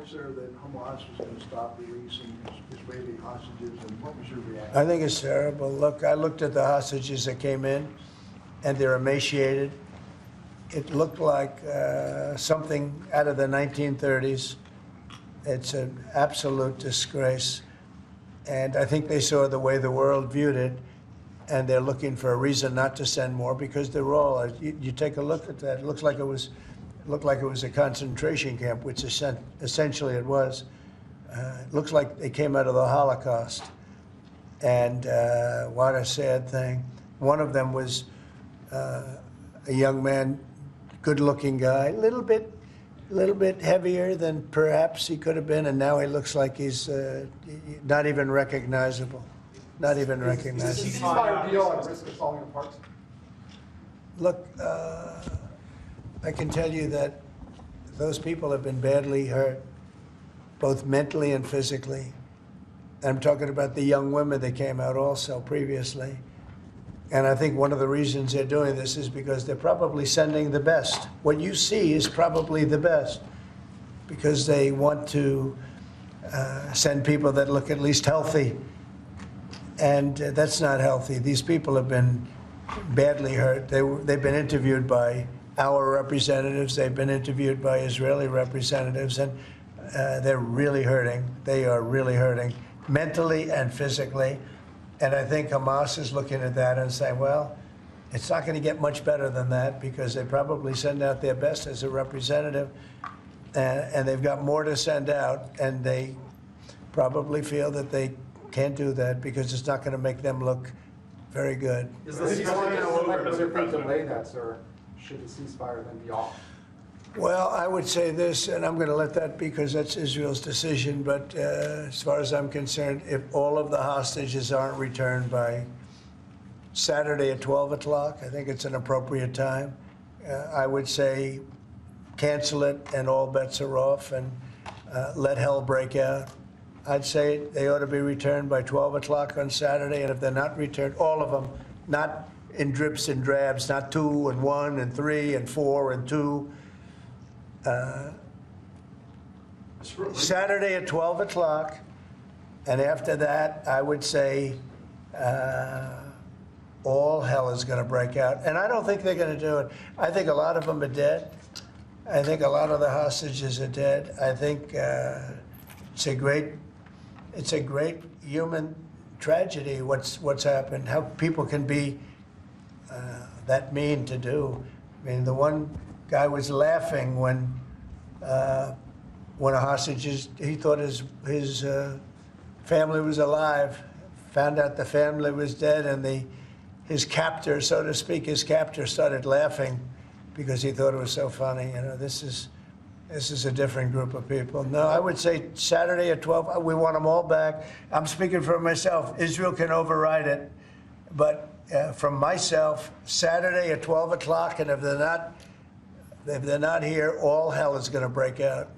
reports there that Hamas was going to stop releasing Israeli hostages, and what was your reaction? I think it's terrible. Look, I looked at the hostages that came in, and they're emaciated. It looked like something out of the 1930s. It's an absolute disgrace. And I think they saw the way the world viewed it, and they're looking for a reason not to send more because they're all. You take a look at that. It looks like it was a concentration camp, which essentially it was. It looks like they came out of the Holocaust. And what a sad thing. One of them was a young man, good-looking guy, a little bit heavier than perhaps he could have been, and now he looks like he's not even recognizable. Not even recognizable. Is the ceasefire deal at risk of falling apart? Look, I can tell you that those people have been badly hurt, both mentally and physically. I'm talking about the young women that came out also previously. And I think one of the reasons they're doing this is because they're probably sending the best. What you see is probably the best because they want to send people that look at least healthy. And that's not healthy. These people have been badly hurt. They've been interviewed by our representatives. They've been interviewed by Israeli representatives, and they're really hurting. They are really hurting mentally and physically. And I think Hamas is looking at that and saying, well, it's not going to get much better than that because they probably send out their best as a representative, and they've got more to send out, and they probably feel that they can't do that because it's not going to make them look very good. Is the ceasefire delay that, sir? Should the ceasefire then be off? Well, I would say this, and I'm going to let that because that's Israel's decision, but as far as I'm concerned, if all of the hostages aren't returned by Saturday at 12 o'clock, I think it's an appropriate time. I would say cancel it and all bets are off and let hell break out. I'd say they ought to be returned by 12 o'clock on Saturday, and if they're not returned, all of them, not in drips and drabs, not 2 and 1 and 3 and 4 and 2. Saturday at 12 o'clock, and after that, I would say all hell is going to break out. And I don't think they're going to do it. I think a lot of them are dead. I think a lot of the hostages are dead. I think it's a great human tragedy what's happened, how people can be that mean to do. I mean, the one guy was laughing when a hostage, he thought his family was alive, found out the family was dead, and his captor, so to speak, started laughing because he thought it was so funny. You know, this is a different group of people. No, I would say Saturday at 12, we want them all back. I'm speaking for myself. Israel can override it, but from myself, Saturday at 12 o'clock, and if they're not here, all hell is going to break out.